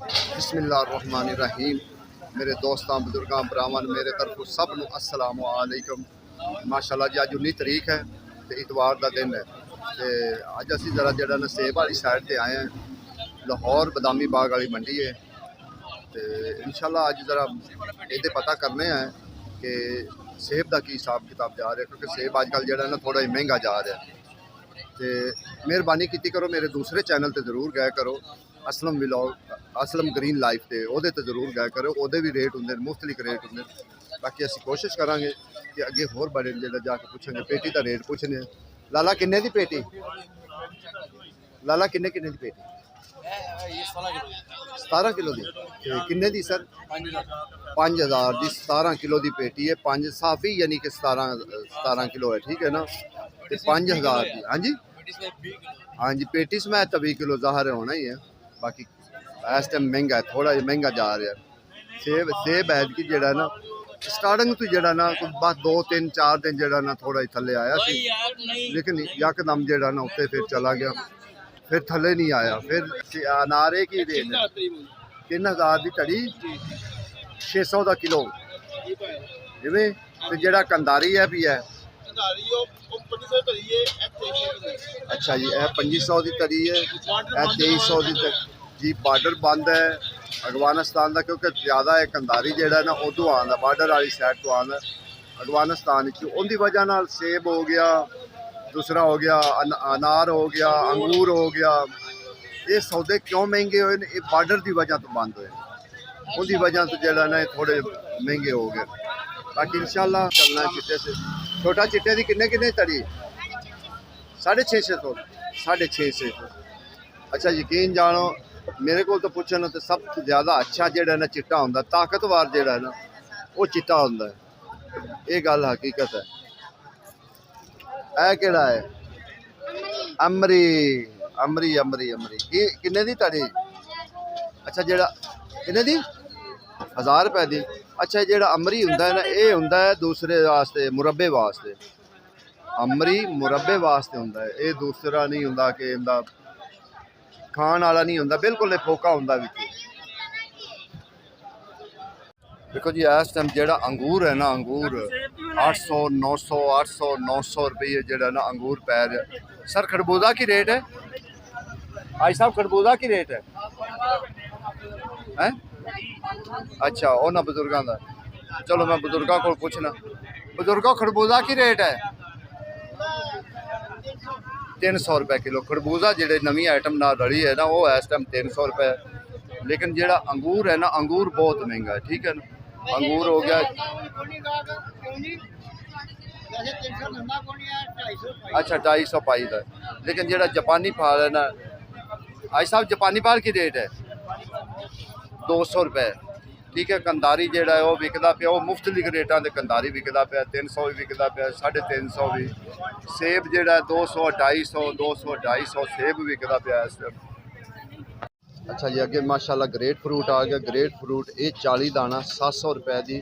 बिस्मिल्लाहिर्रहमानिर्रहीम। मेरे दोस्तों बुजुर्गों भरावान मेरे तरफों सब नूं अस्सलाम वालेकुम। माशाअल्लाह जी अज 19 तरीक है तो इतवार का दिन है। तो अज असी जरा जरा ना सेब वाली साइड पर आए हैं। लाहौर बदामी बाग वाली मंडी है। तो इंशाअल्लाह अज जरा ये पता करने हैं कि सेब का की हिसाब किताब जा रहा है, क्योंकि सेब अजकल जो ना थोड़ा महंगा जा रहा है। तो मेहरबानी की करो मेरे दूसरे चैनल पर जरूर गए करो, Aslam vlog, Aslam green life से वो जरूर गए करो। वो भी रेट होंगे, मुख्तलिफ रेट होंगे। बाकी असी कोशिश करा कि अगे होर बड़े जो जाके पूछेंगे। पेटी का रेट पूछने। लाला किन्ने की पेटी? लाला किन्ने किन्ने की पेटी? 17 किलो की। किन्ने दी सर? 5000 की 17 किलो की पेटी है। 5 साफी यानी कि 17 किलो है, ठीक है ना। तो 5000 की। हाँ जी हाँ जी, पेटी समेत तो 20 किलो ज़ाहिर होना ही है। बाकी इस टाइम महंगा है, थोड़ा जिहा महंगा जा रहा है। सेब है कि जड़ा ना स्टार्टिंग तो जड़ा ना बस 2-3-4 दिन जड़ा ना थोड़ा ही थले आया सी, लेकिन यकदम जड़ा ना उत्ते फिर चला गया, फिर थले नहीं आया। फिर अनारे की रेट 3000 की तड़ी, 600 का किलो। जिमें तो जड़ा कंदारी है भी है। अच्छा जी, यह 2500 की तड़ी है, यह 2300 की जी। बार्डर बंद है अफगानिस्तान का, क्योंकि ज़्यादा है कंदारी जड़ा ना उदू आता, बार्डर वाली साइड तो आता अफगानिस्तान। उनकी वजह नाल सेब हो गया, दूसरा हो गया अनार हो गया, अंगूर हो गया। ये सौदे क्यों महंगे हुए? ये बार्डर की वजह तो बंद हुए, उनकी वजह तो जड़ा ना थोड़े महंगे हो गए। बाकी इंशाल्लाह चलना चिट्टे से। छोटा चिट्टे की किन्ने किन्ने तड़ी? 650 650। अच्छा यकीन जानो मेरे को तो पूछना तो सब तो ज़्यादा अच्छा जड़ा ना चिट्टा होंदा, ताकतवर जड़ा ना वो चिट्टा होंदा है। ये गल हकीकत है। यह केड़ा है? अमरी अमरी अमरी अमरी किन्ने दी तड़ी? अच्छा जड़ा किन्ने दी? 1000 रुपए की। अच्छा जड़ा अमरी हुंदा है ना, ये हुंदा है दूसरे वास्ते, मुरब्बे वास्ते। अमरी मुरब्बे वास्ते हुंदा है, ये दूसरा नहीं हुंदा कि इंदा खान वाला नहीं होंदा, बिल्कुल फोका होंदा विच। देखो जी इस टाइम जेड़ा अंगूर है ना, अंगूर 800 900 800 900 रुपये जेड़ा ना अंगूर पै रहा। सर खरबूजा की रेट है? भाई साहब खरबूजा की रेट है? हैं? अच्छा उन्होंने बुजुर्गों का। चलो मैं बुजुर्गों को पूछना। बुजुर्गों खरबूजा की रेट है? 300 रुपए किलो। खरबूजा जेडे नवी आइटम ना रड़ी है ना, वो इस टाइम 300 रुपए। लेकिन जेड़ा अंगूर है ना, अंगूर बहुत महंगा है, ठीक है ना। अंगूर हो गया अच्छा 250 पाई का। लेकिन जेड़ा जापानी फाल है ना, भाई साहब जापानी फाल की रेट है 200 रुपए, ठीक है। कंदारी जेड़ा है वो विकदा पे, वो मुफ्तलिफ रेटा के कंदारी विकदा पे, 300 भी विकदा पे, 350 भी। सेब जेड़ा 200 250 200 250 सेब विकदा पे इस टाइम। अच्छा जी अगे माशाल्लाह ग्रेट फ्रूट आ गया। ग्रेट फ्रूट ये 40 दाना 700 रुपए की,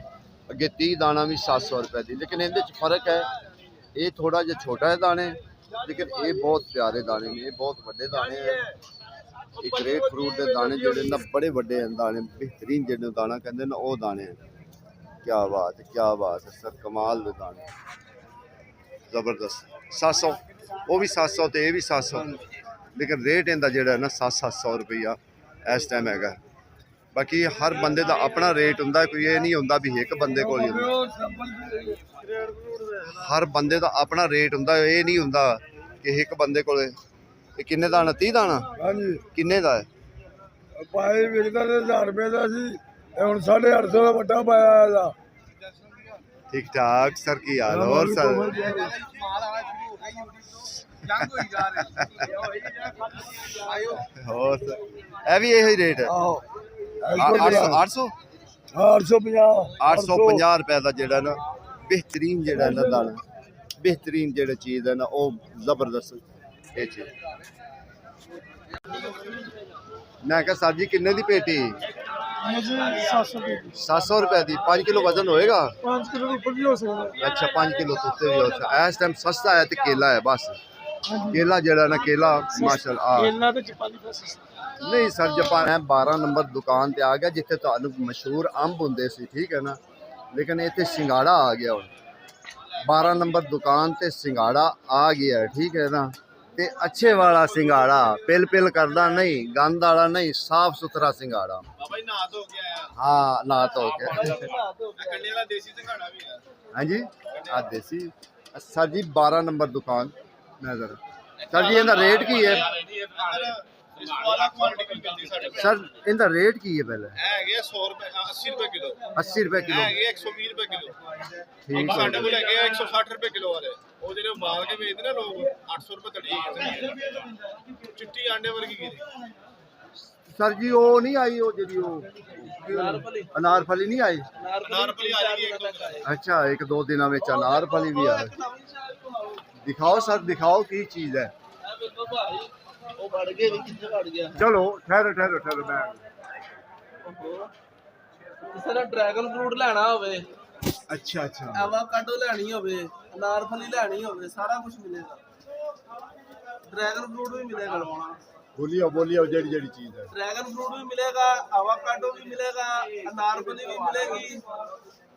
अगे 30 दाना भी 700 रुपए की। लेकिन ये फर्क है, ये थोड़ा जो छोटा है दाने, लेकिन ये बहुत प्यारे दाने ने, ये बहुत बड़े दाने हैं। एक ग्रेट फ्रूट के दाने जोड़े ना बड़े बड़े हैं दाने, बेहतरीन जो दाना कहते ना वो दाने हैं। क्या बात है, क्या बात है सर, कमाल के दाने, जबरदस्त। 700 वो भी 700 तो ये भी 700, लेकिन रेट इनका जोड़ा ना 700 रुपया इस टाइम है। बाकी हर बंदे का अपना रेट होंगे, कोई ये नहीं होंगे भी एक बंदे को। हर बंदे का अपना रेट होंगे, ये नहीं होंगे कि एक बंदे को। किन्ने दाना? 30 दाना? हाँ जी। किन्ने का है? पाए विकदा 1000 रुपए का सी, हुण 850 का वड्डा पाया। ठीक ठाक सर, की हाल? और सर और सर ए भी यही रेट है? 850 रुपए का जेड़ा ना बेहतरीन जेड़ा ना दाना, बेहतरीन जेड़ा चीज़ है ना वो जबरदस्त ये चीज़। मैं क्या सर जी किन्ने की पेटी? 700 रुपए की। 5 किलो वजन होएगा? 5 किलो ऊपर भी हो सकता। अच्छा 5 किलो तो उत्ते भी हो सकता। इस टाइम सस्ता है तो केला है बस। केला जड़ा ना, केला माशाल्लाह केला तो जापानी नहीं सर जापान मैं 12 नंबर दुकान ते आ गया जिथे तुहानू मशहूर अंब हुंदे सी ठीक है ना लेकिन इत्थे सिंगाड़ा आ गया हुण 12 नंबर दुकान ते सिंगाड़ा आ गया ठीक है ना ते अच्छे वाला सिंगाड़ा पिल पिल करदा नहीं गंद वाला नहीं साफ सुथरा सिंगाड़ा ਬਾਬਾ ਜੀ ਨਹਾ ਧੋ ਕੇ ਆਇਆ हाँ ना तो के ਕੰਡੇ ਵਾਲਾ ਦੇਸੀ ਸੰਘਾੜਾ ਵੀ ਹੈ हाँ जी आ देसी सर जी 12 नंबर दुकान नजर सर जी इनका रेट की है ਇਸ ਵਾਲਾ ਕੁਆਲਿਟੀ ਵੀ ਮਿਲਦੀ ਸਾਡੇ ਕੋਲ सर इनका रेट की है पहले ਇਹ ਹੈਗੇ 100 ਰੁਪਏ 80 ਰੁਪਏ ਕਿਲੋ 80 रुपए ਇਹ किलो ਹੈਗੇ 120 ਰੁਪਏ ਕਿਲੋ ठीक है ਸਾਡੇ ਕੋਲ ਹੈਗੇ 160 ਰੁਪਏ ਕਿਲੋ ਵਾਲੇ ਉਹ ਜਿਹੜੇ ਉਬਾਲ ਕੇ ਵੇਚਦੇ ਨੇ ਲੋਕ 800 ਰੁਪਏ ਤੜੀ ਚਿੱਟੀ ਆਂਡੇ ਵਰਗੀ ਕੀ सर जी वो नहीं आई वो जी अनारफली नहीं आई ਨਾਰਪਲੀ ਆ ਜਾਏਗੀ ਇੱਕ ਦੋ ਦਿਨਾਂ ਚ। अच्छा एक दो दिन में अनारफली भी आई दिखाओ सर दिखाओ की चीज है ਉਹ ਵੜ ਗਏ ਵੀ ਕਿੱਥੇ ਵੜ ਗਿਆ चलो ठहरो ठहरो ठहरो मैं ਕਿਸੇ ਨੇ ਡਰੈਗਨ ਫਰੂਟ ਲੈਣਾ ਹੋਵੇ अच्छा अच्छा ਐਵਾਕਾਡੋ ਲੈਣੀ ਹੋਵੇ ਅਨਾਰਫਲੀ ਲੈਣੀ ਹੋਵੇ ਸਾਰਾ ਕੁਝ ਮਿਲੇਗਾ ਡਰੈਗਨ ਫਰੂਟ ਵੀ ਮਿਲੇਗਾ बोलियो बोलियो जेड़ी जेड़ी चीज है ਡਰੈਗਨ ਫਰੂਟ ਵੀ ਮਿਲੇਗਾ ਐਵਾਕਾਡੋ ਵੀ ਮਿਲੇਗਾ ਅਨਾਰਫਲੀ ਵੀ ਮਿਲੇਗੀ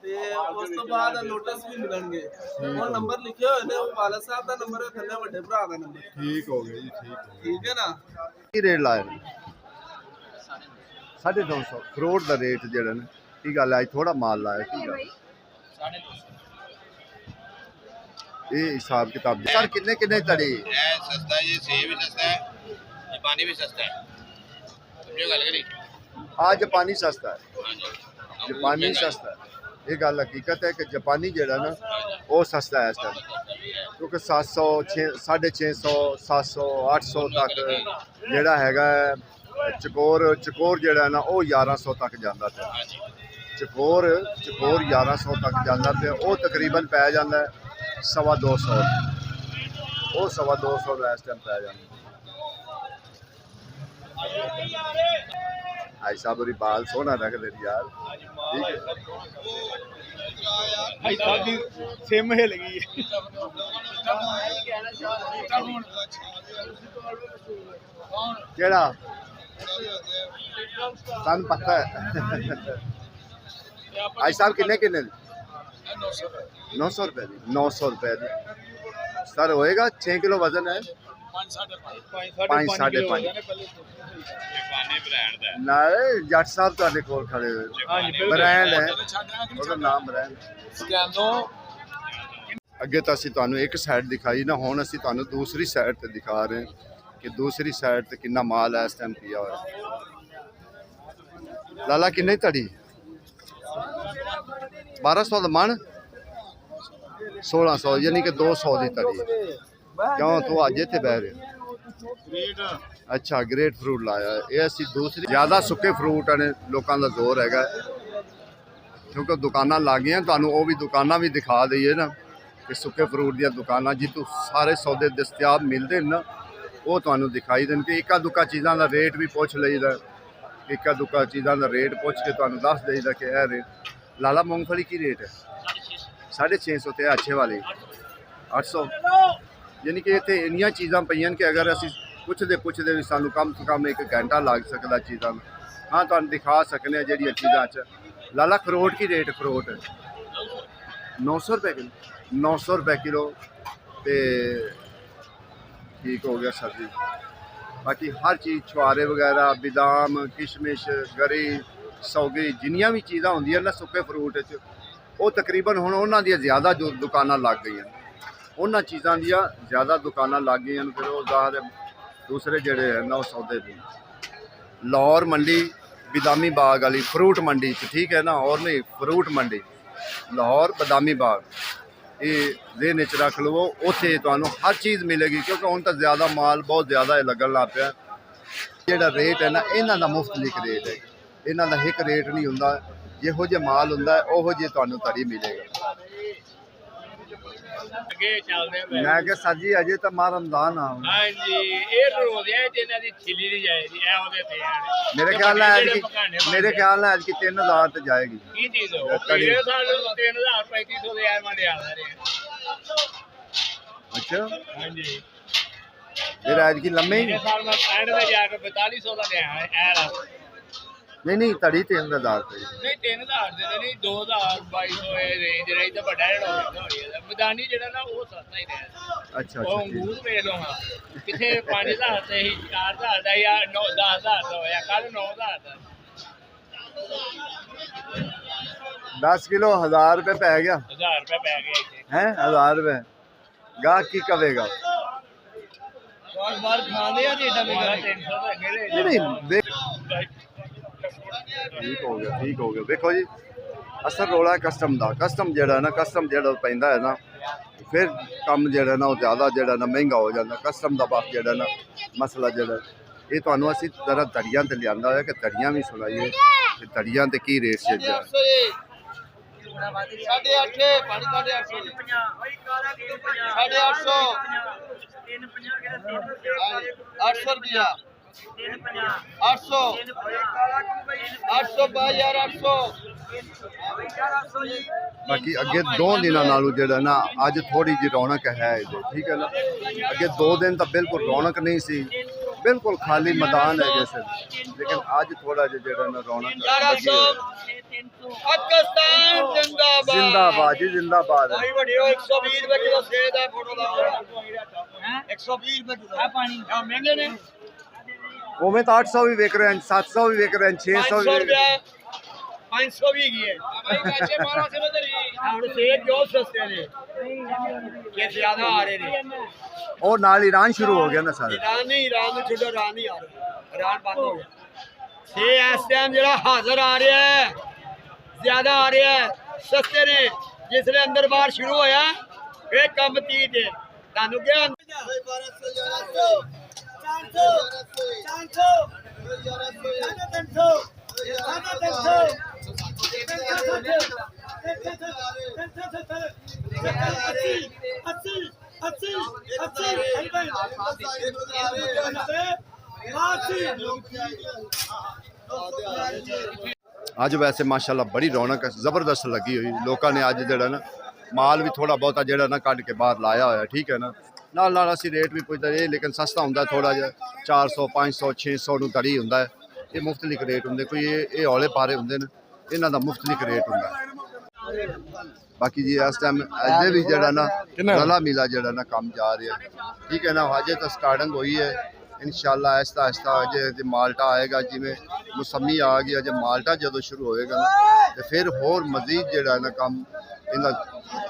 ਤੇ ਉਸ ਤੋਂ ਬਾਅਦ ਲੋਟਸ ਵੀ ਮਿਲਣਗੇ ਉਹ ਨੰਬਰ ਲਿਖੇ ਹੋਏ ਨੇ ਉਹ ਵਾਲਾ ਸਾਹਿਬ ਦਾ ਨੰਬਰ ਹੈ ਥੱਲੇ ਵੱਡੇ ਭਰਾ ਦਾ ਨੰਬਰ ठीक हो गया जी ठीक हो ਠੀਕ ਹੈ ਨਾ ਕੀ ਰੇਟ ਲਾਇਆ ਨੇ 250 ਕਰੋੜ ਦਾ ਰੇਟ ਜਿਹੜਾ ਨੇ ਕੀ ਗੱਲ ਹੈ ਥੋੜਾ ਮਾਲ ਲਾਇਆ ਕੀ ਗੱਲ ਇਹ ਹਿਸਾਬ ਕਿਤਾਬ ਸਰ ਕਿੰਨੇ ਕਿੰਨੇ ਤੜੀ ਇਹ ਸਸਤਾ ਹੈ, ये सेब भी सस्ता है, ये पानी भी सस्ता है। समझो गल करी? ਆ ਜਾਪਾਨੀ ਸਸਤਾ ਹੈ हाँ जी। ਜਾਪਾਨੀ ਸਸਤਾ ਹੈ ਇਹ ਗੱਲ ਹਕੀਕਤ ਹੈ ਕਿ ਜਾਪਾਨੀ ਜਿਹੜਾ ਨਾ ਉਹ ਸਸਤਾ ਹੈ ਇਸ ਟਾਈਮ ਕਿਉਂਕਿ 700 650 700 800 ਤੱਕ ਜਿਹੜਾ ਹੈਗਾ ਚਕੋਰ ਜਿਹੜਾ ਨਾ ਉਹ 1100 ਤੱਕ ਜਾਂਦਾ ਪਿਆ हाँ जी। ਚਕੋਰ 1100 ਤੱਕ ਜਾਂਦਾ ਪਿਆ ਉਹ ਤਕਰੀਬਨ ਪੈ ਜਾਂਦਾ 250 ਉਹ 250 ਦਾ ਇਸ ਟਾਈਮ ਪੈ ਜਾਂਦਾ भाई साहब और बाल सोना रख दे यार ठीक है भाई साहब की सिम हिल गई है। केड़ा सन पता है भाई साहब किन्ने किन्ने 900 रुपए दी 900 रुपए दी सर होएगा 6 किलो वजन है 5 साढ़े 5 नाले जट साहब ਤੁਹਾਡੇ ਕੋਲ ਖੜੇ ਹੋਏ ਬ੍ਰਾਂਡ ਹੈ ਉਹਦਾ ਨਾਮ ਬ੍ਰਾਂਡ ਅੱਗੇ ਤਾਂ ਅਸੀਂ ਤੁਹਾਨੂੰ ਇੱਕ ਸਾਈਡ ਦਿਖਾਈ ਨਾ ਹੁਣ ਅਸੀਂ ਤੁਹਾਨੂੰ ਦੂਸਰੀ ਸਾਈਡ ਤੇ ਦਿਖਾ ਰਹੇ ਹਾਂ ਕਿ ਦੂਸਰੀ ਸਾਈਡ ਤੇ ਕਿੰਨਾ ਮਾਲ ਹੈ ਇਸ ਟਾਈਮ ਪਿਆ ਹੋਇਆ ਲਾਲਾ ਕਿੰਨੇ ਤੜੀ 1200 ਦਾ ਮਣ 1600 ਯਾਨੀ ਕਿ 200 ਦੀ ਤੜੀ ਕਿਉਂ ਤੂੰ ਅੱਜ ਇੱਥੇ ਬਹਿ ਰਿਹਾ ਅੱਛਾ ਗ੍ਰੇਟ ਫਰੂਟ ਲਾਇਆ ਇਹ ਅਸੀਂ ਦੂਸਰੀ ਜ਼ਿਆਦਾ ਸੁੱਕੇ ਫਰੂਟ ਨੇ ਲੋਕਾਂ ਦਾ ਜ਼ੋਰ ਹੈਗਾ ਕਿਉਂਕਿ ਦੁਕਾਨਾਂ ਲੱਗ ਗਈਆਂ ਤੁਹਾਨੂੰ ਉਹ ਵੀ ਦੁਕਾਨਾਂ ਵੀ ਦਿਖਾ ਦਈਏ ਨਾ ਕਿ ਸੁੱਕੇ ਫਰੂਟ ਦੀਆਂ ਦੁਕਾਨਾਂ ਜਿੱਥੋਂ ਸਾਰੇ ਸੌਦੇ ਦਸਤਿਆਬ ਮਿਲਦੇ ਨੇ ਨਾ ਉਹ ਤੁਹਾਨੂੰ ਦਿਖਾਈ ਦੇਣ ਕਿ ਇੱਕਾ ਦੁੱਕਾ ਚੀਜ਼ਾਂ ਦਾ ਰੇਟ ਵੀ ਪੁੱਛ ਲਈਦਾ ਇੱਕਾ ਦੁੱਕਾ ਚੀਜ਼ਾਂ ਦਾ ਰੇਟ ਪੁੱਛ ਕੇ ਤੁਹਾਨੂੰ ਦੱਸ ਦੇਈਦਾ ਕਿ ਇਹ ਰੇਟ ਲਾਲਾ ਮੂੰਗਫਲੀ ਕੀ ਰੇਟ ਹੈ 650 ਤੇ ਅੱਛੇ ਵਾਲੀ 800 ਯਾਨੀ ਕਿ ਇੱਥੇ ਇੰਨੀਆਂ ਚੀਜ਼ਾਂ ਪਈਆਂ ਕਿ ਅਗਰ ਅਸੀਂ ਪੁੱਛਦੇ ਵੀ ਸਾਨੂੰ ਕਮ ਤੋਂ ਕਮ 1 ਘੰਟਾ ਲੱਗ ਸਕਦਾ ਚੀਜ਼ਾਂ ਨੂੰ ਹਾਂ ਤੁਹਾਨੂੰ ਦਿਖਾ ਸਕਨੇ ਆ ਜਿਹੜੀਆਂ ਚੀਜ਼ਾਂ 'ਚ ਲਾਲਾ ਖਰੋਟ ਕੀ ਰੇਟ ਖਰੋਟ 900 ਰੁਪਏ ਕਿਲੋ 900 ਰੁਪਏ ਕਿਲੋ ਤੇ ਠੀਕ ਹੋ ਗਿਆ ਸਰ ਜੀ ਬਾਕੀ ਹਰ ਚੀਜ਼ ਛੁਆਰੇ ਵਗੈਰਾ ਬਦਾਮ ਕਿਸ਼ਮਿਸ਼ ਗਰੀ ਸੌਗੀ ਜਿੰਨੀਆਂ ਵੀ ਚੀਜ਼ਾਂ ਹੁੰਦੀਆਂ ਨਾ ਸੁੱਕੇ ਫਰੂਟ 'ਚ ਉਹ ਤਕਰੀਬਨ ਹੁਣ ਉਹਨਾਂ ਦੀਆਂ ਜ਼ਿਆਦਾ ਜੋ ਦੁਕਾਨਾਂ ਲੱਗ ਗਈਆਂ ਉਹਨਾਂ ਚੀਜ਼ਾਂ ਦੀਆਂ ਜ਼ਿਆਦਾ ਦੁਕਾਨਾਂ ਲੱਗ ਗਈਆਂ ਫਿਰ ਉਹ ਜ਼ਾਹਰ ਦੂਸਰੇ ਜਿਹੜੇ ਹੈ ਨਾ ਉਹ ਸੌਦੇ ਦੀ ਲਾਹੌਰ ਮੰਡੀ ਬਦਾਮੀ ਬਾਗ ਵਾਲੀ ਫਰੂਟ ਮੰਡੀ 'ਚ ਠੀਕ ਹੈ ਨਾ ਔਰ ਨਹੀਂ ਫਰੂਟ ਮੰਡੀ ਲਾਹੌਰ ਬਦਾਮੀ ਬਾਗ ਇਹ ਜ਼ਿਹਨ 'ਚ ਰੱਖ ਲਵੋ ਉੱਥੇ ਤੁਹਾਨੂੰ ਹਰ ਚੀਜ਼ ਮਿਲੇਗੀ ਕਿਉਂਕਿ ਹੁਣ ਤਾਂ ਜ਼ਿਆਦਾ ਮਾਲ ਬਹੁਤ ਜ਼ਿਆਦਾ ਲੱਗਣ ਲੱਗ ਪਿਆ ਜਿਹੜਾ ਰੇਟ ਹੈ ਨਾ ਇਹਨਾਂ ਦਾ ਮੁਫਤਲਿਕ ਰੇਟ ਹੈ ਇਹਨਾਂ ਦਾ ਇੱਕ ਰੇਟ ਨਹੀਂ ਹੁੰਦਾ ਜਿਹੋ ਜਿਹਾ ਮਾਲ ਹੁੰਦਾ ਉਹੋ ਜਿਹੇ ਤੁਹਾਨੂੰ ਤੜੀ ਮਿਲੇਗਾ ਅੱਗੇ ਚੱਲਦੇ ਪਏ ਮੈਂ ਕਿਹਾ ਸਰ ਜੀ ਅਜੇ ਤਾਂ ਮਾਹ ਰਮਜ਼ਾਨ ਆ ਹਾਂਜੀ ਇਹ ਰੋਜ਼ਿਆਂ ਚ ਇਹਨਾਂ ਦੀ ਛਿੱਲੀ ਨਹੀਂ ਜਾਏਗੀ ਇਹ ਉਹਦੇ ਤੇ ਆਣ ਮੇਰੇ ਖਿਆਲ ਨਾਲ ਅੱਜ ਕੀ 3000 ਤੇ ਜਾਏਗੀ ਕੀ ਚੀਜ਼ ਹੋ ਪਿਛਲੇ ਸਾਲ 3000 3500 ਦੇ ਆਏ ਮਾਡੇ ਆ ਰਹੇ ਅੱਛਾ ਹਾਂਜੀ ਫਿਰ ਐਤਕੀ ਲੰਮੇ ਹੀ ਮੇਰੇ ਸਾਲ ਮੈਂ ਐਂਡ ਤੇ ਜਾ ਕੇ 4200 ਦਾ ਲਿਆ ਐ ਨਹੀਂ ਧੜੀ 3000 ਰੁਪਏ ਨਹੀਂ 3000 ਦੇ ਤੇ ਨਹੀਂ 2000 2200 ਇਹ ਰੇਂਜ ਰਹੀ ਤਾਂ ਵੱਡਾ ਜਿਹੜਾ ਹੋਇਆ ਮੈਦਾਨੀ ਜਿਹੜਾ ਨਾ ਉਹ ਸਸਤਾ ਹੀ ਰਿਹਾ ਅੱਛਾ ਉਹ ਅੱਛਾ ਠੀਕ। ਅੰਗੂਰ ਵੇਚ ਲਓ ਹਾਂ ਕਿਥੇ 5000 ਤੇ ਹੀ 4000 ਦਾ ਜਾਂ 10000 ਦਾ ਹੋਇਆ ਕੱਲ 9000 ਦਾ 10 ਕਿਲੋ 1000 ਰੁਪਏ ਪੈ ਗਿਆ 1000 ਰੁਪਏ ਪੈ ਗਿਆ ਇੱਥੇ ਹੈ 1000 ਰੁਪਏ ਗਾਹਕ ਕੀ ਕਵੇਗਾ ਬਾਰ ਖਾਣੇ ਆ ਜਿਹੜਾ ਮੇਰਾ 300 ਦਾ ਨਹੀਂ ਨਹੀਂ ਠੀਕ ਹੋ ਗਿਆ ਵੇਖੋ ਜੀ ਅਸਲ ਰੋਲਾ ਕਸਟਮ ਦਾ ਕਸਟਮ ਜਿਹੜਾ ਨਾ ਕਸਟਮ ਜਿਹੜਾ ਪੈਂਦਾ ਹੈ ਨਾ ਫਿਰ ਕੰਮ ਜਿਹੜਾ ਨਾ ਉਹ ਜ਼ਿਆਦਾ ਜਿਹੜਾ ਨਾ ਮਹਿੰਗਾ ਹੋ ਜਾਂਦਾ ਕਸਟਮ ਦਾ ਬਾਤ ਜਿਹੜਾ ਨਾ ਮਸਲਾ ਜਿਹੜਾ ਇਹ ਤੁਹਾਨੂੰ ਅਸੀਂ ਜ਼ਰਾ ਧੜੀਆਂ ਤੇ ਲਿਆਂਦਾ ਹੋਇਆ ਕਿ ਧੜੀਆਂ ਵੀ ਸੁਣਾਈਏ ਕਿ ਧੜੀਆਂ ਤੇ ਕੀ ਰੇਟ ਚੱਲ ਰਿਹਾ 8.5 ਪਾਣੀ 8.5 800 रुपया 800 800 यार 800 ਬਾਕੀ ਅੱਗੇ 2 ਦਿਨਾਂ ਨਾਲੋਂ ਜਿਹੜਾ ਨਾ ਅੱਜ ਥੋੜੀ ਜਿਹੀ ਰੌਣਕ ਹੈ ਇਹਦੇ ਠੀਕ ਹੈ ਨਾ ਅੱਗੇ 2 ਦਿਨ ਤਾਂ ਬਿਲਕੁਲ ਰੌਣਕ ਨਹੀਂ ਸੀ ਬਿਲਕੁਲ ਖਾਲੀ ਮੈਦਾਨ ਹੈਗੇ ਸੀ ਲੇਕਿਨ ਅੱਜ ਥੋੜਾ ਜਿਹਾ ਜਿਹੜਾ ਨਾ ਰੌਣਕ ਲੱਗੀ ਹੋਈ ਹੈ। पाकिस्तान जिंदाबाद ਜ਼ਿੰਦਾਬਾਦ ਜੀ ਜ਼ਿੰਦਾਬਾਦ भाई बड़ियो 120 रुपए किलो सेब है फोटो ला 120 रुपए किलो है पानी क्या महंगे ने ਉਵੇਂ ਤਾਂ 800 ਵੀ ਵਿਕ ਰਹੇ ਹਨ 700 ਵੀ ਵਿਕ ਰਹੇ ਹਨ 600 ਵੀ 500 ਵਿਕ ਰਹੇ ਹਨ। रुपया 500 भी गए भाई बच्चे 12 से बदल ਹੁਣ सेब जो सस्ते ने ये ज्यादा आ रहे ने और नाल ईरान शुरू हो गया ना सारा ईरान में छोड़ो ईरान नहीं आ रहा ईरान बंद हो गया ये इस टाइम जरा हाजिर आ रहा है ज्यादा आ रहा है सस्ते ने जिसने अंदर बाहर शुरू होया फिर कम 30 दे तानू क्या ਅੱਜ ਵੈਸੇ ਮਾਸ਼ਾਅੱਲਾ ਬੜੀ ਰੌਣਕ ਜ਼ਬਰਦਸਤ ਲੱਗੀ ਹੋਈ ਲੋਕਾਂ ਨੇ ਅੱਜ ਜਿਹੜਾ ਨਾ ਮਾਲ ਵੀ ਥੋੜਾ ਬਹੁਤਾ ਜਿਹੜਾ ਨਾ ਕੱਢ ਕੇ ਬਾਹਰ ਲਾਇਆ ਹੋਇਆ ਠੀਕ ਹੈ ਨਾ ਨਾਲ ਨਾਲ ਅਸੀਂ ਰੇਟ ਵੀ ਪੁੱਛਦੇ ਇਹ ਲੇਕਿਨ ਸਸਤਾ ਹੁੰਦਾ ਥੋੜਾ ਜਿਹਾ 400 500 600 ਨੂੰ ਤੜੀ ਹੁੰਦਾ ਹੈ ਇਹ ਮੁਖਤਲਿਫ ਰੇਟ ਹੁੰਦੇ ਕੋਈ ਇਹ ਹੌਲੇ ਪਾਰੇ ਹੁੰਦੇ ਨੇ ਇਹਨਾਂ ਦਾ ਮੁਖਤਲਿਫ ਰੇਟ ਹੁੰਦਾ ਬਾਕੀ ਜੀ ਇਸ ਟਾਈਮ ਅਜੇ ਵੀ ਜਿਹੜਾ ਨਾ ਗਲਾ ਮਿਲਾ ਜਿਹੜਾ ਨਾ ਕੰਮ ਜਾ ਰਿਹਾ ਠੀਕ ਹੈ ਨਾ ਹਜੇ ਤਾਂ ਸਟਾਰਟਿੰਗ ਹੋਈ ਹੈ इंशाल्लाह आहिस्ता आहिस्ता अजे माल्टा आएगा जिमें मौसमी आ गया अजे माल्टा जो शुरू होएगा ना तो फिर होर मजीद जो ना काम इनका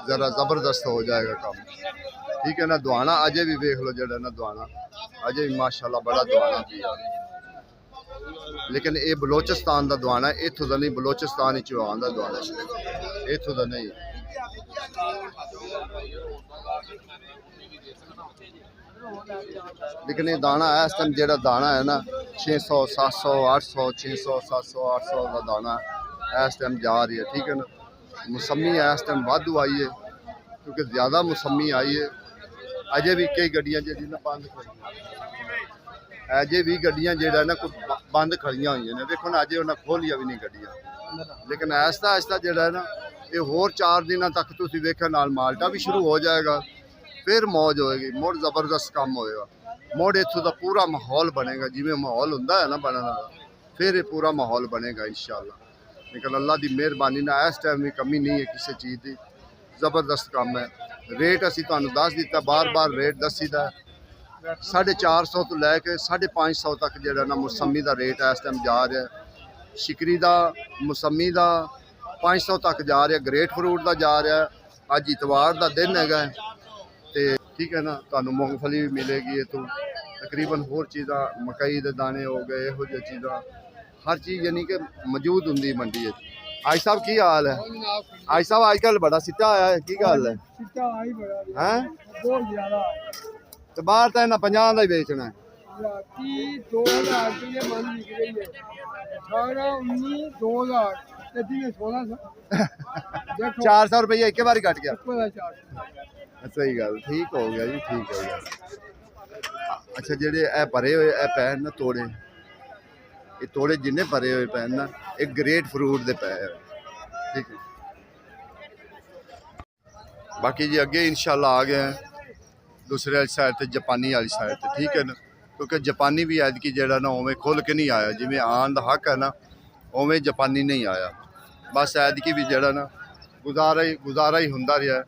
ज़रा ज़बरदस्त हो जाएगा काम ठीक है ना दुआना अजे भी देख लो जो ना दुआना अजे भी माशाल्लाह बड़ा दुआना भी लेकिन ये बलोचिस्तान का दुआना इत्थों का नहीं बलोचिस्तान चौहान का दुआना इत्थों का नहीं लेकिन ये दाना है इस टाइम जो दाना है ना 600 700 800 600 700 800 का दाना इस टाइम जा रही है ठीक है ना मौसमी है इस टाइम वाधू आई है क्योंकि ज़्यादा मौसमी आई है अजे भी कई गड्डियाँ जी बंद खड़ी अजे भी गड्डियाँ जो ना कुछ बंद खड़िया हुई ने देखो ना अजे उन्हें खोलिया भी नहीं गड्डियाँ लेकिन आहिस्ता आहिस्ता जो ना ये होर 4 दिनों तक तुम वेखो नाल माल्टा भी शुरू हो जाएगा फिर मौज होएगी मुड़ जबरदस्त काम होएगा मुड़ इत्थों का पूरा माहौल बनेगा जिमें माहौल होंदा है ना बनने का फिर ये पूरा माहौल बनेगा इंशाअल्लाह लेकिन अल्लाह की मेहरबानी ना इस टाइम भी कमी नहीं है किसी चीज़ की जबरदस्त काम है रेट असी तुहानू दस दिता बार बार रेट दसी दा 450 तो लैके 550 तक जो ना मौसमी का रेट है इस टाइम जा रहा है शिकरी का मौसमी का 500 तक जा रहा है ग्रेट फ्रूट का जा रहा है अज इतवार का दिन है तो ठीक है ना तुहानू मूंगफली भी मिलेगी इतों तकरीबन होर चीज़ा मकई के दाने हो गए यहो जी चीज़ा हर चीज़ यानी कि मौजूद होंगी मंडी आज साहब की हाल है आज साहब आजकल बड़ा सिट्टा आया है की गल है हैं तो बाहर तो इन्हें 50 का ही बेचना है 2000 रुपये मन लिख रही है 18 19 2000 1600 400 रुपये एक बार कट गया 400 सही गल ठीक हो गया जी ठीक हो गया अच्छा जेडे ए भरे हुए ए पैन ना तोड़े ये तोड़े जिन्ने भरे हुए पैन ना एक ग्रेट फ्रूट दे पै ठीक है बाकी जी अगे इंशाल्लाह आ गए हैं दूसरे वाली साइड ते जापानी वाली साइड ते, ठीक है ना। क्योंकि जापानी भी ऐतकी जेड़ा ना उवें खुल के नहीं आया, जिवें आन दा हक है ना उवें जापानी नहीं आया। बस ऐतकी भी जेड़ा ना गुजारा ही हुंदा रहा,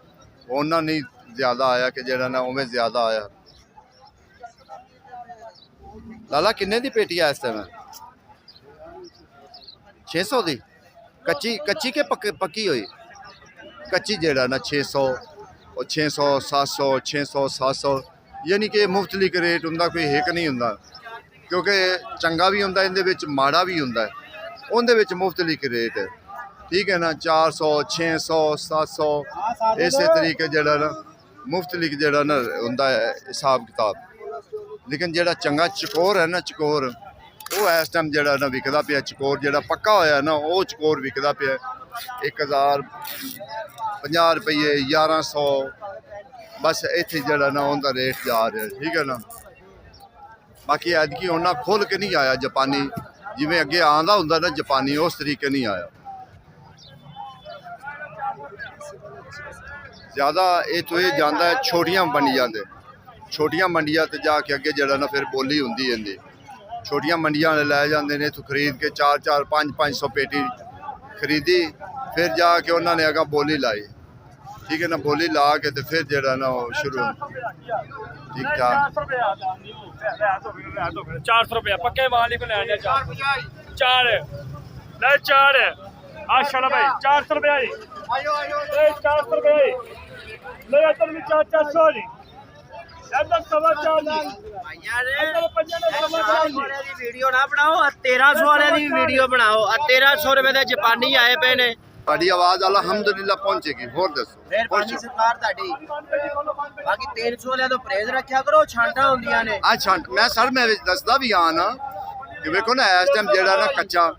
उन्ना नहीं ज़्यादा आया कि जेड़ा ना उवें ज़्यादा आया। लाला किन्ने दी पेटी है इस टाइम? 600 दी कच्ची के पक्की हुई? कच्ची जेड़ा ना 600 और 600 700 600 700, यानी कि मुफ्तलिक रेट हुंदा, कोई हिक नहीं हुंदा। क्योंकि चंगा भी हुंदा इहदे विच, माड़ा भी हुंदा है, उहदे विच मुफ्तलिक रेट है, ठीक है ना। 400 600 700 इसे तरीके जेड़ा ना मुफ्तलिक जेड़ा ना हुंदा है हिसाब किताब। लेकिन जेड़ा चंगा चकोर है ना, चकोर वो इस टाइम जेड़ा ना विकदा पिया। चकोर जेड़ा पक्का होया ना वो चकोर विकदा पिया 1050 रुपये 1100, बस इत्थे जेड़ा ना उनका रेट जा रहा है, ठीक है ना। बाकी ऐतकी उन्ना खुल के नहीं आया जापानी, जिवें अगे आंदा हुंदा ना जापानी, उस तरीके नहीं आया। ज़्यादा इत्थों ये जांदा है छोटियां मंडियां ते, छोटियां मंडियां ते जाके अगे जेड़ा ना फिर बोली हुंदी इहदी। छोटियां मंडियां वाले लै जांदे ने, इत्थों खरीद के 4 500 पेटी खरीदी, फिर जाके उन्होंने अगर बोली लाई, ठीक है ना। बोली ला के तो फिर जेड़ा ना वो शुरू ठीक ठाक। 400 रुपया पक्के मालिक को लैने 4 आशा भाई 400 रुपया जी, 400 रुपया जी, ले इधर भी 400 जी, इधर 4.25 जी। वीडियो ना बनाओ, 1300 वाले की वीडियो बनाओ। 1300 रुपए के जापानी आए पे ने। ਤੁਹਾਡੀ ਆਵਾਜ਼ ਅਲਹਮਦੁਲਿਲਾ ਪਹੁੰਚੇਗੀ। ਹੋਰ ਦੱਸੋ। ਮਿਹਰਬਾਨੀ ਸਰਕਾਰ ਤੁਹਾਡੀ। ਬਾਕੀ 300 ਵਾਲਿਆਂ ਤੋਂ ਪਰਹੇਜ਼ ਰੱਖਿਆ ਕਰੋ, ਛਾਂਟਾਂ ਹੁੰਦੀਆਂ ਨੇ। ਆ ਛਾਂਟ ਮੈਂ ਸਰ ਮੈਂ ਵਿੱਚ ਦੱਸਦਾ ਵੀ ਆ ਨਾ ਕਿ ਵੇਖੋ ਨਾ ਇਸ ਟਾਈਮ ਜਿਹੜਾ ਨਾ ਕੱਚਾ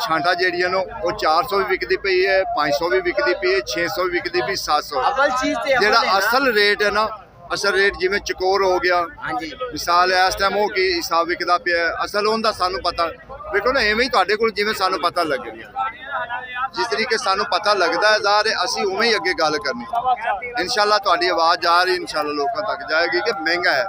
ਛਾਂਟਾ ਜਿਹੜੀਆਂ ਨੂੰ ਉਹ 400 ਵੀ ਵਿਕਦੀ ਪਈ ਹੈ, 500 ਵੀ ਵਿਕਦੀ ਪਈ ਹੈ, 600 ਵੀ ਵਿਕਦੀ ਪਈ, 700। ਅਵਲ ਚੀਜ਼ ਤੇ ਜਿਹੜਾ ਅਸਲ ਰੇਟ ਹੈ ਨਾ, ਅਸਲ ਰੇਟ ਜਿਵੇਂ ਚਕੋਰ ਹੋ ਗਿਆ, ਹਾਂਜੀ ਮਿਸਾਲ ਇਸ ਟਾਈਮ ਉਹ ਕੀ ਹਿਸਾਬ ਵਿਕਦਾ ਪਿਆ ਅਸਲ ਉਹਦਾ ਸਾਨੂੰ ਪਤਾ। ਵੇਖੋ ਨਾ ਐਵੇਂ ਹੀ ਤੁਹਾਡੇ ਕੋਲ ਜਿਵੇਂ ਸਾਨੂੰ ਪਤਾ ਲੱਗ ਗਿਆ, ਜਿਸ ਤਰੀਕੇ ਸਾਨੂੰ ਪਤਾ ਲੱਗਦਾ ਹੈ ਜ਼ਾਹਰ ਹੈ ਅਸੀਂ ਉਵੇਂ ਹੀ ਅੱਗੇ ਗੱਲ ਕਰਨੀ। ਇਨਸ਼ਾਅੱਲਾ ਤੁਹਾਡੀ ਆਵਾਜ਼ ਜਾ ਰਹੀ, ਇਨਸ਼ਾਅੱਲਾ ਲੋਕਾਂ ਤੱਕ ਜਾਏਗੀ ਕਿ ਮਹਿੰਗਾ ਹੈ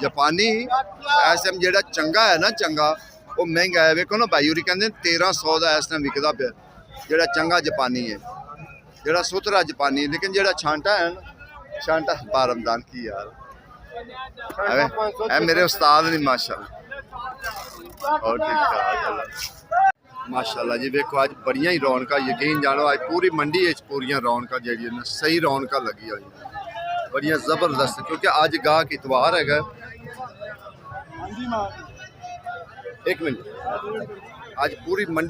ਜਾਪਾਨੀ। ਇਸ ਟਾਈਮ ਜਿਹੜਾ ਚੰਗਾ ਹੈ ਨਾ, ਚੰਗਾ ਉਹ ਮਹਿੰਗਾ ਹੈ। ਵੇਖੋ ਨਾ ਭਾਈ ਹੋਰੀ ਕਹਿੰਦੇ 1300 ਦਾ ਇਸ ਟਾਈਮ ਵਿਕਦਾ ਪਿਆ ਜਿਹੜਾ ਚੰਗਾ ਜਾਪਾਨੀ ਹੈ, ਜਿਹੜਾ ਸੁਥਰਾ ਜਾਪਾਨੀ। ਲੇਕਿਨ ਜਿਹੜਾ ਛਾਂਟਾ ਹੈ ਨਾ, ਛਾਂਟਾ ਬਾਰਮਦਾਨ ਕੀ ਯਾਰ है मेरे उस्ताद ने माशाल्लाह। और ठीक ठाक माशाल्लाह जी। देखो अज बड़िया ही रौनक, यकीन जानो अज पूरी मंडी पूरियां रौनक जी सही रौनक लगी हुई बड़िया जबरदस्त, क्योंकि अज गाहक इतवार है। एक मिनट, अज पूरी मंडी